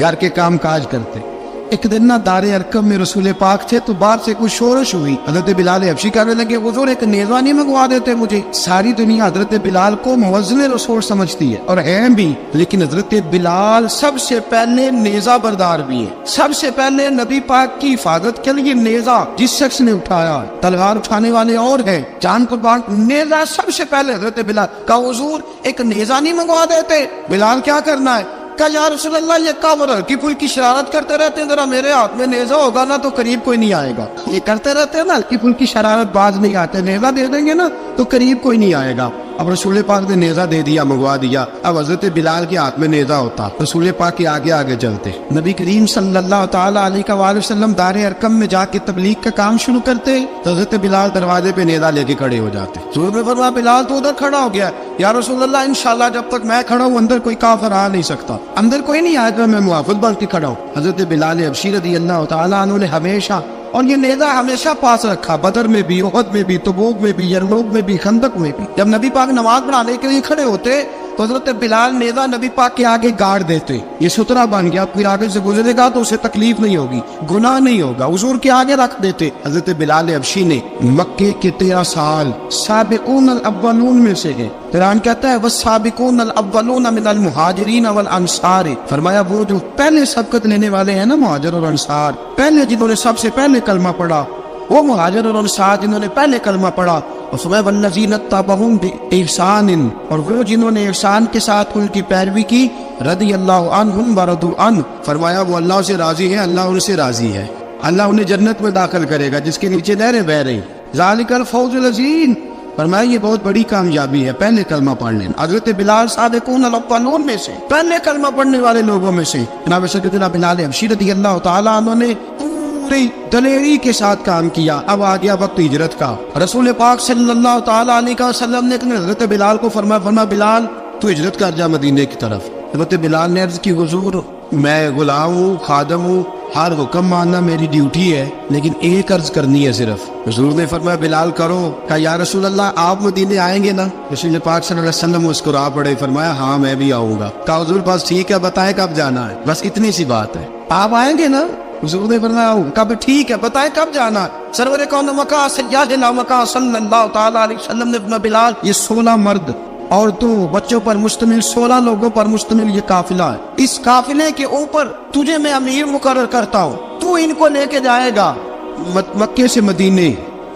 घर के काम काज करते। एक दिन ना दारे अरकम में रसूल पाक थे तो बाहर से कुछ शोरश हुई। हजरत बिलाल हबशी कहने लगे हुजूर एक नेज़ा नहीं मंगवा देते मुझे। सारी दुनिया हजरत बिलाल को मुअज्जिन रसूल समझती है और है भी, लेकिन हजरत बिलाल सबसे पहले नेज़ा बरदार भी है। सबसे पहले नबी पाक की हिफाजत के लिए नेज़ा जिस शख्स ने उठाया, तलवार उठाने वाले और है, जान कुर्बान, नेज़ा सबसे पहले हजरत बिलाल का। हुजूर एक नेज़ा नहीं मंगवा देते। बिलाल क्या करना है? कहा या रसूल अल्लाह ये कामर हल्की फुल्की शरारत करते रहते हैं, जरा मेरे हाथ में नेज़ा होगा ना तो करीब कोई नहीं आएगा। ये करते रहते हैं ना हल्की फुल्की शरारत, बाज नहीं आते, नेज़ा दे देंगे ना तो करीब कोई नहीं आएगा। अब रसूल पाक ने नेज़ा दे दिया, मंगवा दिया। अब हजरत बिलाल के हाथ में नेज़ा होता, रसूल पाक के आगे आगे चलते। नबी करीम सल्लल्लाहु ताला अलैहि वसल्लम दारे अरकम में जाके तबलीग का काम शुरू करते तो हजरत बिलाल दरवाजे पे नेज़ा लेके खड़े हो जाते। रसूल ने फरमाया बिलाल तो उधर खड़ा हो गया। या रसूल अल्लाह इंशाल्लाह जब तक मैं खड़ा हूँ अंदर कोई काफिर आ नहीं सकता, अंदर कोई नहीं आएगा, मैं मुआफिज बन के खड़ा हूँ। हजरत बिलाल हबशी रज़ी अल्लाह ताला अन्हु ने हमेशा, और ये नेज़ा हमेशा पास रखा, बदर में भी, उहद में भी, तबूक में भी, यरमूक में भी, खंदक में भी। जब नबी पाक नमाज पढ़ाने के लिए खड़े होते तो हजरत बिलाल नेज़ा नबी पाक के आगे गाड़ देते, ये सुतरा बन गया, फिर आगे से गुजरेगा तो उसे तकलीफ नहीं होगी, गुनाह नहीं होगा, हुजूर के आगे रख देते। हजरत बिलाल हबशी ने मक्के के 13 साल साबिकून अल अव्वलून में से है। कुरान कहता है वस्साबिकून अल अव्वलून मिनल मुहाजिरीन वल अंसार, फरमाया वो जो पहले सबकत लेने वाले हैं ना मुहाजिर और अंसार, पहले जिन्होंने सबसे पहले कलमा पढ़ा वो मुहाजिर और अंसार जिन्होंने पहले कलमा पढ़ा, और फरमाया वल्लज़ीना तबअहुम बिइहसान, और वो जिन्होंने ihसान के साथ उनकी पैरवी की, रदियल्लाहु अन्हुम व रदू अन्हु, फरमाया वो अल्लाह से राजी है, अल्लाह उनसे राजी है, अल्लाह उन्हें जन्नत में दाखिल करेगा जिसके नीचे नहरें बह रही। ज़ालिकल फौज़ुल अज़ीम, फरमाया ये बहुत बड़ी कामयाबी है पहले कलमा पढ़ लेना। हज़रत बिलाल साबिकून अल अव्वलून में से, पहले कलमा पढ़ने वाले लोगों में से जनाब सैयदना बिलाल हबशी रज़ियल्लाहु तआला अन्हु ने दलेरी के साथ काम किया। अब आ गया वक्त हिजरत का। रसूल पाक सल्लल्लाहु तआला अलैहि वसल्लम ने हज़रत बिलाल को फरमाया बिलाल तू हिजरत कर जा मदीने की तरफ। हज़रत बिलाल ने अर्ज़ की हुजूर मैं गुलाम हूँ, खादम हूँ, हर हुक्म मानना मेरी ड्यूटी है, लेकिन एक अर्ज करनी है सिर्फ। हुजूर ने फरमाया बिलाल करो। कहा या रसूल अल्लाह आप मदीने आएंगे ना? रसूल पाक सल्लल्लाहु अलैहि वसल्लम मुस्कुरा पड़े, फरमाया हाँ मैं भी आऊंगा। कहा हुजूर बस ठीक है बताएं कब जाना है, बस इतनी सी बात है, आप आएंगे ना? हुजूर ने फरमाया कब ठीक है बताएं कब जाना है। सरवर कौन मका सय्यदना मका सल्लल्लाहु तआला अलैहि वसल्लम ने फरमाया बिलाल ये 16 मर्द और तो बच्चों पर मुश्तमिल 16 लोगों पर मुश्तमिल ये काफिला है, इस काफिले के ऊपर तुझे मैं अमीर मुकर्रर करता हूँ, तू इनको लेके जाएगा मक्के से मदीने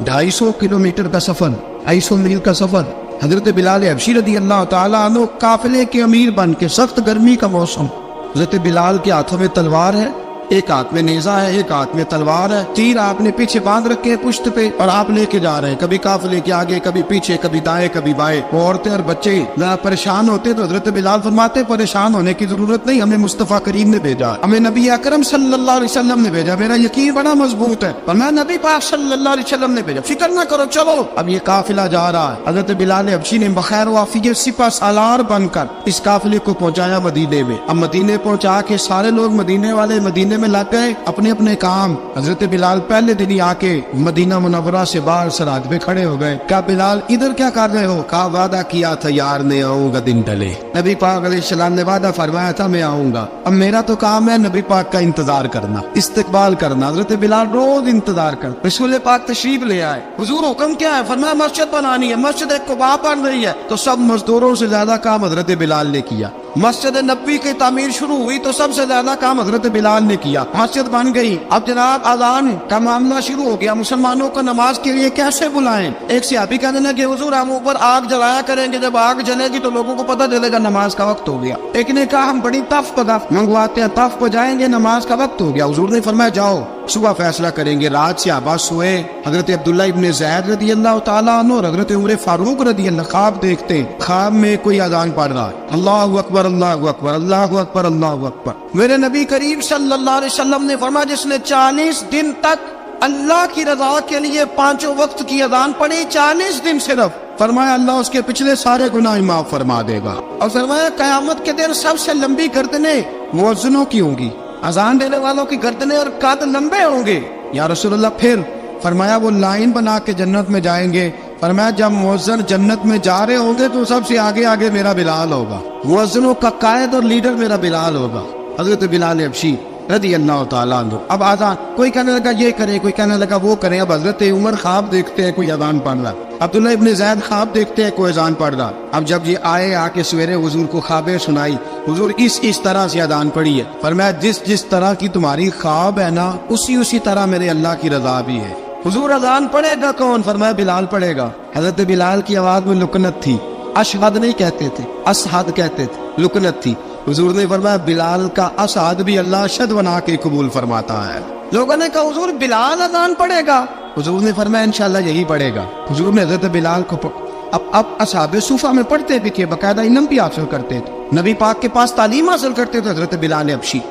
250 किलोमीटर का सफर, 250 मील का सफर। हजरत बिलाल हबशी रज़ियल्लाहु तआला अन्हु काफिले के अमीर बन के, सख्त गर्मी का मौसम, हजरत बिलाल के हाथों में तलवार है, एक हाथ में नेजा है, एक हाथ में तलवार है, तीर आपने पीछे बांध रखे हैं पुश्त पे और आप लेके जा रहे हैं, कभी काफिले के आगे कभी पीछे, कभी दाएं कभी बाएं। औरतें और बच्चे जरा परेशान होते तो हजरत बिलाल फरमाते परेशान होने की जरूरत नहीं, हमें मुस्तफा करीम ने भेजा, हमें नबी अकरम सल्लल्लाहु अलैहि वसल्लम ने भेजा, मेरा यकीन बड़ा मजबूत है, पर मैं नबी पाक सल्लल्लाहु अलैहि वसल्लम ने भेजा, फिक्र ना करो चलो। अब ये काफिला जा रहा है, हजरत बिलाल हबशी ने बखैर वाफियत सिपा सालार बनकर इस काफिले को पहुंचाया मदीने में। अब मदीने पहुंचा के सारे लोग मदीने वाले मदीने में लग गए अपने अपने काम। हजरत बिलाल पहले दिन ही आके मदीना मुनव्वरा से बाहर सरहद पे खड़े हो गए। कहा बिलाल इधर क्या कर रहे हो? कहा वादा किया था यार ने आऊंगा दिन ढले, नबी पाक अलैहिस्सलाम ने वादा फरमाया था मैं आऊंगा, अब मेरा तो काम है नबी पाक का इंतजार करना, इस्तकबाल करना। हजरत बिलाल रोज इंतजार कर, रसूल पाक तशरीफ ले आए, हुजूर हुक्म क्या है? फरमाया मस्जिद बनानी है, मस्जिद कुबा बन रही है, तो सब मजदूरों से ज्यादा काम हजरत बिलाल ने किया। मस्जिद नबी की तामीर शुरू हुई तो सबसे ज्यादा काम हजरत बिलाल ने किया, मस्जिद बन गई। अब जनाब अजान का मामला शुरू हो गया, मुसलमानों को नमाज के लिए कैसे बुलाएं? एक सहाबी कहने लगे हुजूर हम ऊपर आग जलाया करेंगे, जब आग जलेगी तो लोगों को पता चलेगा नमाज का वक्त हो गया। एक ने कहा हम बड़ी तफ मंगवाते हैं, तफ बजाएंगे, नमाज का वक्त हो गया। हुजूर ने फरमाया जाओ सुबह फैसला करेंगे। रात से आबाद सोए, हजरत अब्दुल्ला इब्ने ज़ैद रज़ियल्लाहु ताला अन्हु और हजरत उमर फारूक रज़ियल्लाहु ख्वाब देखते, ख्वाब में कोई अजान पढ़ रहा है, अल्लाहु अकबर अल्लाहु अकबर अल्लाहु अकबर अल्लाहु अकबर। मेरे नबी करीम सल्लल्लाहु अलैहि वसल्लम ने फरमाया जिसने 40 दिन तक अल्लाह की रजा के लिए 5 वक्त की अजान पढ़ी, 40 दिन सिर्फ, फरमाया अल्लाह उसके पिछले सारे गुनाह माफ फरमा देगा। और फरमाया कयामत के दिन सबसे लंबी गर्दनें मुअज्जिनों की होंगी, अजान देने वालों की गर्दनें और कद लंबे होंगे। या रसूलल्लाह फिर फरमाया वो लाइन बना के जन्नत में जाएंगे। फरमाया जब मुअज्जिन जन्नत में जा रहे होंगे तो सबसे आगे आगे मेरा बिलाल होगा, मुअज्जिनों का कायद और लीडर मेरा बिलाल होगा, हजरत बिलाल हबशी रज़ियल्लाहु ताला अन्हु। अब आजान कोई कहने लगा ये करें, कोई कहने लगा वो करें। अब हजरत उमर ख्वाब देखते हैं कोई अजान पढ़ रहा, अब्दुल्ला इब्ने ज़ैद ख्वाब देखते हैं कोई अजान पढ़ रहा। अब जब ये आए आके सवेरे हुजूर को ख्वाबें सुनाई, हुजूर इस तरह से अजान पढ़ी है। फरमाया जिस तरह की तुम्हारी ख्वाब है ना उसी तरह मेरे अल्लाह की रजा भी है। हुजूर अजान पढ़ेगा कौन? फरमाया बिलाल पढ़ेगा। हजरत बिलाल की आवाज में लुकनत थी, अशहद नहीं कहते थे, असहद कहते थे, लुकनत थी। हुजूर ने फरमाया बिलाल का असहद भी अल्लाह अशहद बना के कबूल फरमाता है। लोगों ने कहा हुजूर बिलाल अजान पढ़ेगा? हुजूर ने फरमाया इंशाल्लाह यही पढ़ेगा। हुजूर ने हजरत बिलाल को अब असहाबे सूफा में पढ़ते भी थे, बाकायदा इल्म भी हासिल करते थे, नबी पाक के पास तालीम हासिल करते थे हजरत बिलाल हबशी।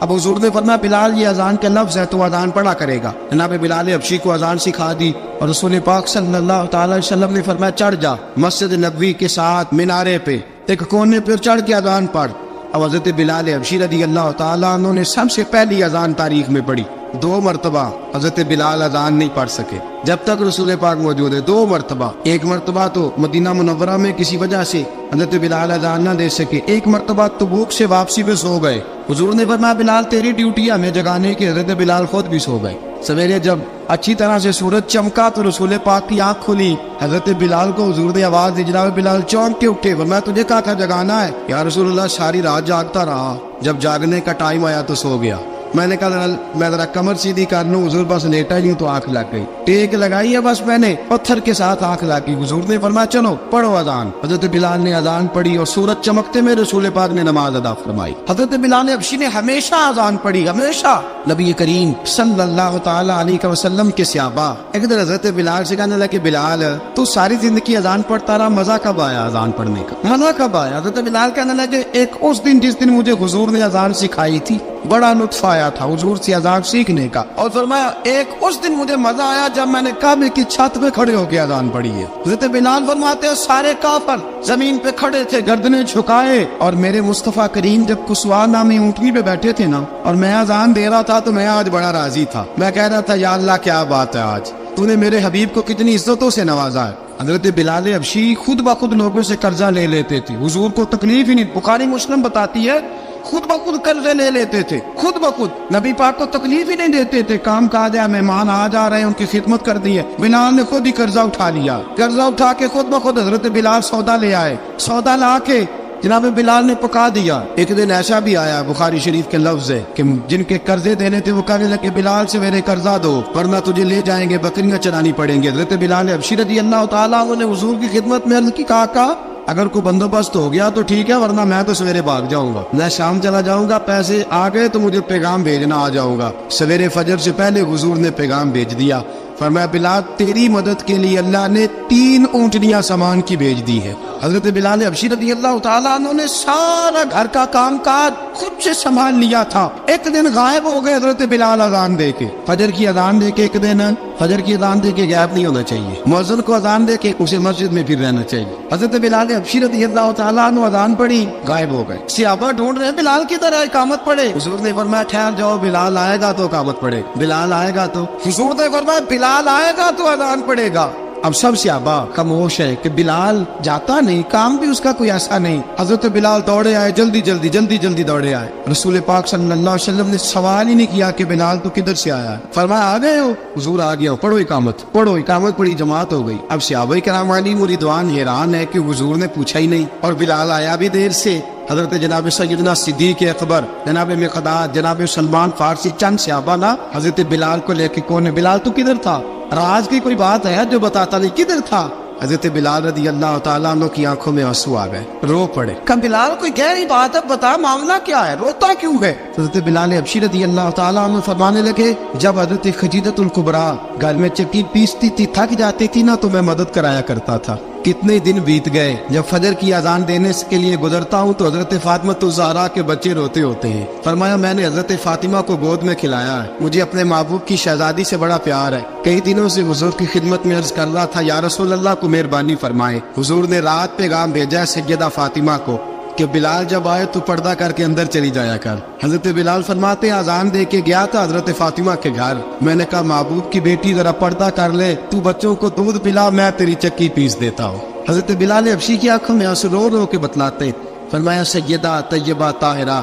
अब हुजूर ने फरमाया बिलाल ये अजान के लफ्ज है तो अजान पढ़ा करेगा। जनाब बिलाल हबशी को अजान सिखा दी और रसूल पाक सल्लल्लाहु अलैहि वसल्लम ने फरमाया चढ़ जा मस्जिद नबवी के साथ मीनारे पे एक कोने पर चढ़ के अजान पढ़। अब हजरत बिलाल हबशी रज़ियल्लाहु ताला अन्हु ने सबसे पहली अजान तारीख में पढ़ी। 2 मरतबा हजरत बिलाल अजान नहीं पढ़ सके जब तक रसूल पाक मौजूद है। 2 मरतबा, एक मरतबा तो मदीना मुनव्वरा में किसी वजह से हजरत बिलाल अजान ना दे सके, एक मरतबा तबूक से वापसी पे सो गए। हुजूर ने फरमाया बिलाल तेरी ड्यूटी है हमें जगाने की। हजरत बिलाल खुद भी सो गए। सवेरे जब अच्छी तरह से सूरज चमका तो रसूल पाक की आंख खुली। हजरत बिलाल को हुजूर ने आवाज दी, जनाब बिलाल चौंक के उठे। मैं तुझे कहा था जगाना है। या रसूलुल्लाह सारी रात जागता रहा, जब जागने का टाइम आया तो सो गया। मैंने कहा मैं जरा कमर सीधी कर लूं। हुजूर बस लेटा ही हूं तो आंख लग गई। टेक लगाई है बस मैंने, पत्थर के साथ आंख लग गई। हुजूर ने फरमाया चलो पढ़ो अजान। हजरत बिलाल ने अजान पढ़ी और सूरज चमकते में रसूल पाक ने नमाज अदा फरमाई। हजरत बिलाल हबशी ने हमेशा अजान पढ़ी, हमेशा। नबी करीम सल्लल्लाहु तआला अलैहि वसल्लम के सहाबा एक दिन हजरत बिलाल से कहने लगे बिलाल तू सारी जिंदगी अजान पढ़ता रहा, मजा कब आया अजान पढ़ने का, मजा कब आया? हजरत बिलाल कहने लगे एक उस दिन जिस दिन मुझे हुजूर ने अजान सिखाई थी, बड़ा लुत्फ आया था हुजूर से अजान सीखने का। और फरमाया एक उस दिन मुझे मजा आया जब मैंने काबे की छत पे खड़े होकर अजान पढ़ी है। हजरत बिलाल फरमाते हैं सारे काफिर जमीन पे खड़े थे, गर्दनें झुकाए, और मेरे मुस्तफा करीम जब कुसवा नामी ऊंटनी पे बैठे थे ना, और मैं अजान दे रहा था तो मैं आज बड़ा राजी था। मैं कह रहा था या अल्लाह क्या बात है, आज तूने मेरे हबीब को कितनी इज्जतों से नवाजा है। हजरत बिलाल हबशी खुद ब खुद लोगों से कर्जा ले लेते थे, हुजूर को तकलीफ ही नहीं। बुखारी मुस्लिम बताती है खुद ब खुद कर्जे ले लेते थे, खुद ब खुद। नबी पाक को तकलीफ ही नहीं देते थे। काम काज है, मेहमान आ जा रहे हैं, उनकी खिदमत कर दी है। बिलाल ने खुद ही कर्जा उठा लिया, कर्जा उठा के खुद ब खुद हजरत बिलाल सौदा ले आए। सौदा ला के जनाब बिलाल ने पका दिया। एक दिन ऐसा भी आया, बुखारी शरीफ के लफ्ज है कि जिनके कर्जे देने थे वो कहने लगे बिलाल से मेरे कर्जा दो वरना तुझे ले जाएंगे, बकरियां चरानी पड़ेंगी। हजरत बिलाल हबशी रज़ी अल्लाह तआला अन्हु ने हुजूर की खिदमत में अर्ज की, काका अगर कोई बंदोबस्त हो गया तो ठीक है, वरना मैं तो सवेरे भाग जाऊंगा, मैं शाम चला जाऊंगा, पैसे आ गए तो मुझे पैगाम भेजना आ जाऊंगा। सवेरे फजर से पहले हुजूर ने पैगाम भेज दिया। फरमाया बिलाल तेरी मदद के लिए अल्लाह ने 3 ऊंटनियां सामान की भेज दी है। हजरत बिलाल हबशी रज़ी अल्लाह तआला अन्हु ने सारा घर का काम काज खुद से संभाल लिया था। एक दिन गायब हो गए हजरत बिलाल अजान दे के, फजर की अजान दे के। एक दिन फजर की अजान दे के गायब नहीं होना चाहिए, मुअज्जिन को अजान दे के उसे मस्जिद में फिर रहना चाहिए। हजरत बिलाल हबशी रज़ी अल्लाह तआला अन्हु अजान पढ़ी, गायब हो गए। सहाबा ढूंढ रहे बिलाल की तरह इकामत पढ़े। हुजूर ने फरमाया ठहर जाओ, बिलाल आएगा तो इकामत पढ़े, बिलाल आएगा तो। हुजूर ने फरमाया बिलाल आएगा तो अजान पढ़ेगा। अब सब सहाबा खामोश है कि बिलाल जाता नहीं, काम भी उसका कोई ऐसा नहीं। हजरत बिलाल दौड़े आए, जल्दी जल्दी दौड़े आए। रसूल पाक सल्लल्लाहु अलैहि वसल्लम ने सवाल ही नहीं किया कि बिलाल तो किधर से आया है। फरमाया आ गए हो? हुजूर आ गया हूं, पढ़ो इकामत, पढ़ो इकामत पढ़ी, जमात हो गई। अब सहाबा किराम वाली मुरीदान हैरान है कि हुजूर ने पूछा ही नहीं और बिलाल आया भी देर से। हजरत जनाब सैयदना सिद्दीक अकबर, जनाब मिक़दाद, जनाब सलमान फारसी, चंद सहाबा ना हजरत बिलाल को लेके कौन है बिलाल तू किधर था? राज की कोई बात है जो बताता नहीं, किधर था? हजरत बिलाल रज़ी अल्लाह तआला अन्हु की आंखों में आंसू आ गए, रो पड़े। कब बिलाल कोई गहरी बात है, बता मामला क्या है, रोता क्यों है? हजरत बिलाल हबशी रज़ी अल्लाह तआला अन्हु फरमाने लगे जब हजरत खदीजतुल कुबरा घर में चक्की पीसती थी, थक जाती थी ना तो मैं मदद कराया करता था। कितने दिन बीत गए, जब फजर की अजान देने के लिए गुजरता हूँ तो हजरत फातिमा ज़हरा के बच्चे रोते होते हैं। फरमाया मैंने हजरत फातिमा को गोद में खिलाया है, मुझे अपने महबूब की शहजादी से बड़ा प्यार है। कई दिनों से हुजूर की खिदमत में अर्ज कर रहा था या रसूल अल्लाह को मेहरबानी फरमाए। हुजूर ने रात पैगाम भेजा है सैयदा फातिमा को कि बिलाल जब आए तो पर्दा करके अंदर चली जाया कर। हजरत बिलाल फरमाते अजान दे के गया था हजरत फातिमा के घर, मैंने कहा महबूब की बेटी जरा पर्दा कर ले, तू बच्चों को दूध पिला, मैं तेरी चक्की पीस देता हूँ। हजरत बिलाल हबशी की आंखों में आंसू रो रो के बतलाते। फरमाया सैयदा तय्यबा ताहिरा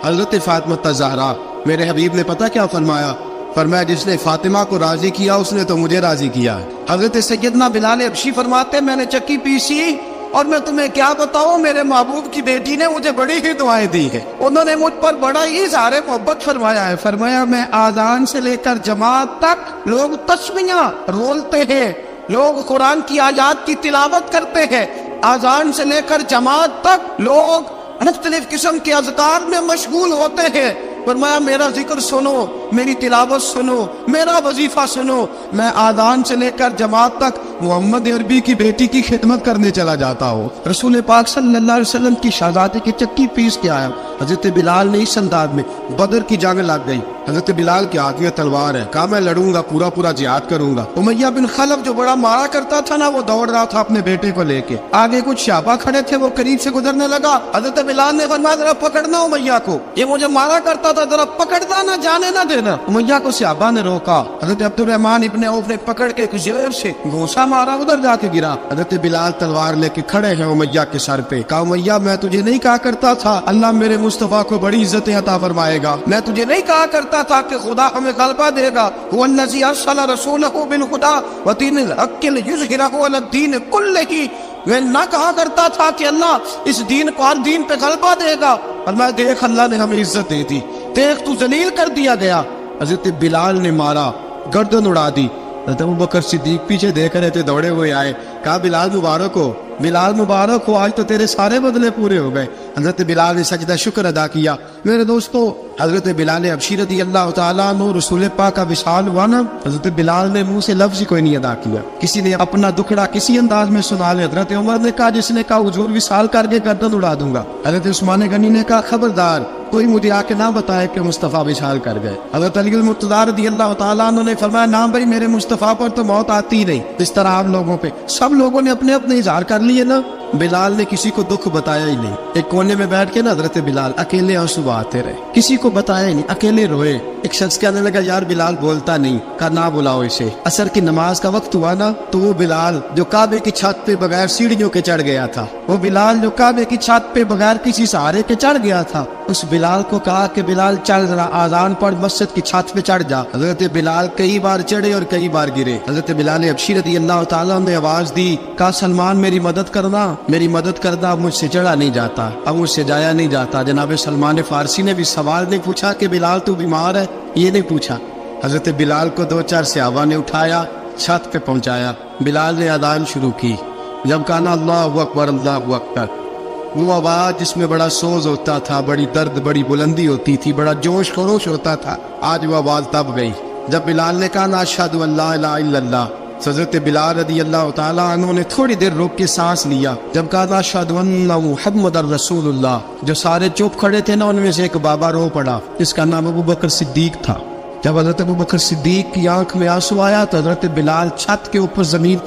हजरत फातिमा ज़हरा, मेरे हबीब ने पता क्या फरमाया? फरमाया जिसने फातिमा को राजी किया उसने तो मुझे राजी किया। हजरत सैयदना बिलाल हबशी फरमाते मैंने चक्की पीसी और मैं तुम्हें क्या बताऊं, मेरे महबूब की बेटी ने मुझे बड़ी ही दुआएं दी है, उन्होंने मुझ पर बड़ा ही इज़हार मोहब्बत फरमाया है। फरमाया मैं आजान से लेकर जमात तक लोग तस्बीहां रोलते हैं, लोग कुरान की आयत की तिलावत करते हैं, आजान से लेकर जमात तक लोग मुख्तलिफ किस्म के अज़कार में मशगूल होते हैं। फरमाया मेरा जिक्र सुनो, मेरी तिलावत सुनो, मेरा वजीफा सुनो, मैं आदान से लेकर जमात तक मोहम्मद अरबी की बेटी की खिदमत करने चला जाता हूँ। रसूल पाक सल्लल्लाहु अलैहि वसल्लम की शहजादी की चक्की पीस के आया। हजरत बिलाल ने इस अंदाज में बदर की जंग लग गई, حضرت بلال کے ہاتھ میں تلوار ہے. کہا میں لڑوں گا, پورا پورا جہاد کروں گا. امیہ بن خلف جو بڑا مارا کرتا تھا نا, وہ دوڑ رہا تھا اپنے بیٹے کو لے کے. آگے کچھ شعبہ کھڑے تھے, وہ قریب سے گزرنے لگا. حضرت بلال نے فرمایا ذرا پکڑنا امیہ کو, یہ مجھے مارا کرتا تھا, ذرا پکڑنا نہ جانے نہ دینا. امیہ کو صحابہ نے روکا. حضرت عبد الرحمن ابن عوف نے پکڑ کے کچھ زور سے گھونسا مارا, ادھر جا کے گرا. حضرت بلال تلوار لے کے کھڑے ہیں امیہ کے سر پہ. کہا امیہ میں تجھے نہیں کہا کرتا تھا اللہ میرے مصطفیٰ کو بڑی عزتیں عطا فرمائے گا؟ میں تجھے نہیں کہا کرتا تھا کہ خدا ہمیں غلبہ دے گا؟ هو الذی ارسل رسولہ بالہدی ودین الحق لیظہرہ علی الدین کلہ. میں نہ کہا کرتا تھا کہ اللہ اس دین کو ہر دین پہ غلبہ دے گا؟ اللہ دیکھ, اللہ نے ہمیں عزت دے دی, دیکھ تو ذلیل کر دیا گیا. حضرت بلال نے مارا, گردن اڑا دی. حضرت ابوبکر صدیق پیچھے دیکھ رہے تھے, دوڑے ہوئے آئے. کہا بلال مبارک ہو, بلال مبارک ہو, آج تو تیرے سارے بدلے پورے ہو گئے. حضرت بلال نے سجدہ شکر ادا کیا. میرے دوستو, حضرت بلال حبشی رضی اللہ تعالیٰ عنہ رسول پاک کا وصال ہوا نا, حضرت بلال نے منہ سے لفظ ہی کوئی نہیں ادا کیا. کسی نے اپنا دکھڑا کسی انداز میں سنا لے. حضرت عمر نے کہا, جس نے کہا حضور وصال کر کے گردن اڑا دوں گا. حضرت عثمان غنی نے کہا خبردار کوئی مجھے آ کے نہ بتائے کہ مصطفیٰ وصال کر گئے. حضرت علی المرتضیٰ رضی اللہ تعالیٰ عنہ نے فرمایا نہ بھائی, میرے مصطفیٰ پر تو موت آتی نہیں اس طرح آپ لوگوں پہ. سب لوگوں نے اپنے اپنے اظہار کر لیے نا, بلال نے کسی کو دکھ بتایا ہی نہیں. ایک کونے میں بیٹھ کے نا حضرت بلال اکیلے آنسو بہاتے رہے, کسی کو بتایا ہی نہیں, اکیلے روئے. ایک شخص کہنے لگا یار بلال بولتا نہیں. کہا نہ بلاؤ اسے. عصر کی نماز کا وقت ہوا نا, تو وہ بلال جو کعبے کی چھت پہ بغیر سیڑھیوں کے چڑھ گیا تھا, وہ بلال جو کعبے کی چھت پہ بغیر کسی سہارے کے چڑھ گیا تھا, اس بلال کو کہا کہ بلال چل ذرا آذان پڑھ, مسجد کی چھت پہ چڑھ جا. حضرت بلال کئی بار چڑھے اور کئی بار گرے. حضرت بلال حبشی رضی اللہ تعالیٰ نے آواز دی, کہا سلمان میری مدد کرنا, میری مدد کرنا. اب مجھ سے چڑھا نہیں جاتا, اب مجھ سے جایا نہیں جاتا. جناب سلمان فارسی نے بھی سوال نہیں پوچھا کہ بلال تو بیمار ہے, یہ نہیں پوچھا. حضرت بلال کو 2-4 صحابہ نے اٹھایا, چھت پہ پہنچایا. بلال نے اذان شروع کی. جب کہا نا اللہ اکبر اللہ اکبر, وہ آواز جس میں بڑا سوز ہوتا تھا, بڑی درد, بڑی بلندی ہوتی تھی, بڑا جوش خروش ہوتا تھا, آج وہ آواز تب گئی. جب بلال نے کہا نا اشہد ان لا الہ الا اللہ, حضرت بلال رضی اللہ تعالیٰ عنہ نے تھوڑی دیر روک کے سانس لیا. جب کہا نا اشہد ان محمد رسول اللہ, جو سارے چپ کھڑے تھے نا, ان میں سے ایک بابا رو پڑا جس کا نام ابوبکر صدیق تھا. جب حضرت ابوبکر صدیق کی آنکھ میں آنسو آیا تو حضرت بلال چھت کے اوپر زمین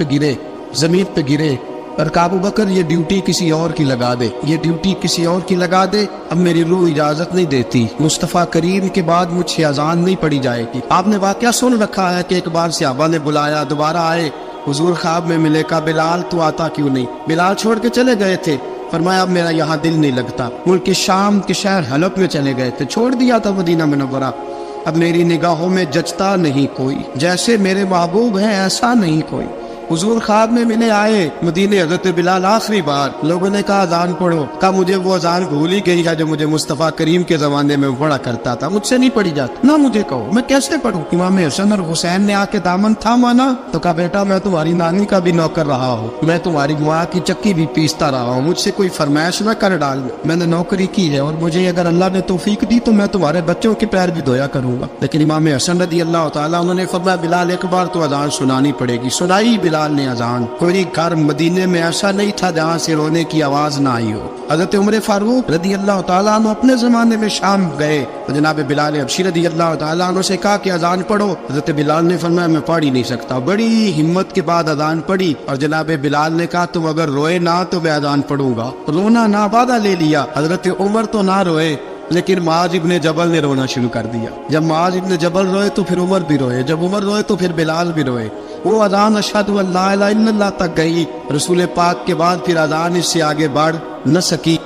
پہ گرے اور کہا ابوبکر یہ ڈیوٹی کسی اور کی لگا دے, یہ ڈیوٹی کسی اور کی لگا دے. اب میری روح اجازت نہیں دیتی, مصطفیٰ کریم کے بعد مجھ سے اذان نہیں پڑی جائے گی. آپ نے واقعہ سن رکھا ہے کہ ایک بار صحابہ نے بلایا, دوبارہ آئے, حضور خواب میں ملے. کہا بلال تو آتا کیوں نہیں؟ بلال چھوڑ کے چلے گئے تھے. فرمایا اب میرا یہاں دل نہیں لگتا. ملک شام کے شہر حلب میں چلے گئے تھے, چھوڑ دیا تھا مدینہ منورہ. اب میری نگاہوں میں جچتا نہیں کوئی, جیسے میرے محبوب ہیں ایسا نہیں کوئی. حضور خواب میں ملے, آئے مدینے. حضرت بلال آخری بار, لوگوں نے کہا اذان پڑھو. کہا مجھے وہ اذان بھول ہی گئی ہے جو مجھے مصطفیٰ کریم کے زمانے میں پڑھا کرتا تھا, مجھ سے نہیں پڑھی جاتی. نہ مجھے کہو, میں کیسے پڑھوں؟ امام حسن اور حسین نے آ کے دامن تھاما نا, تو کہا بیٹا میں تمہاری نانی کا بھی نوکر رہا ہوں, میں تمہاری ماں کی چکی بھی پیستا رہا ہوں, مجھ سے کوئی فرمائش نہ کر ڈال. میں نے نوکری کی ہے, اور مجھے اگر اللہ نے توفیق دی تو میں تمہارے بچوں کے پیر بھی دھویا کروں گا. لیکن امام حسن رضی اللہ تعالیٰ انہوں نے فرمایا بلال ایک بار تو اذان سنانی پڑے گی. سنائی بلال نے اذان. کوئی گھر مدینے میں ایسا نہیں تھا جہاں سے رونے کی آواز نہ آئی ہو. حضرت عمر فاروق رضی اللہ تعالیٰ عنہ اپنے زمانے میں شام گئے, تو جناب بلال حبشی رضی اللہ تعالیٰ عنہ سے کہا کہ اذان پڑھو. حضرت بلال نے فرمایا میں پڑھ ہی نہیں سکتا. بڑی ہمت کے بعد اذان پڑھی, اور جناب بلال نے کہا تم اگر روئے نہ تو میں اذان پڑھوں گا. رونا نہ وعدہ لے لیا. حضرت عمر تو نہ روئے, لیکن معاذ ابن جبل نے رونا شروع کر دیا. جب معاذ ابن جبل روئے تو پھر عمر بھی روئے, جب عمر روئے تو پھر بلال بھی روئے. وہ اذان اشہد ان لا الہ الا اللہ تک گئی. رسول پاک کے بعد پھر اذان اس سے آگے بڑھ نہ سکی.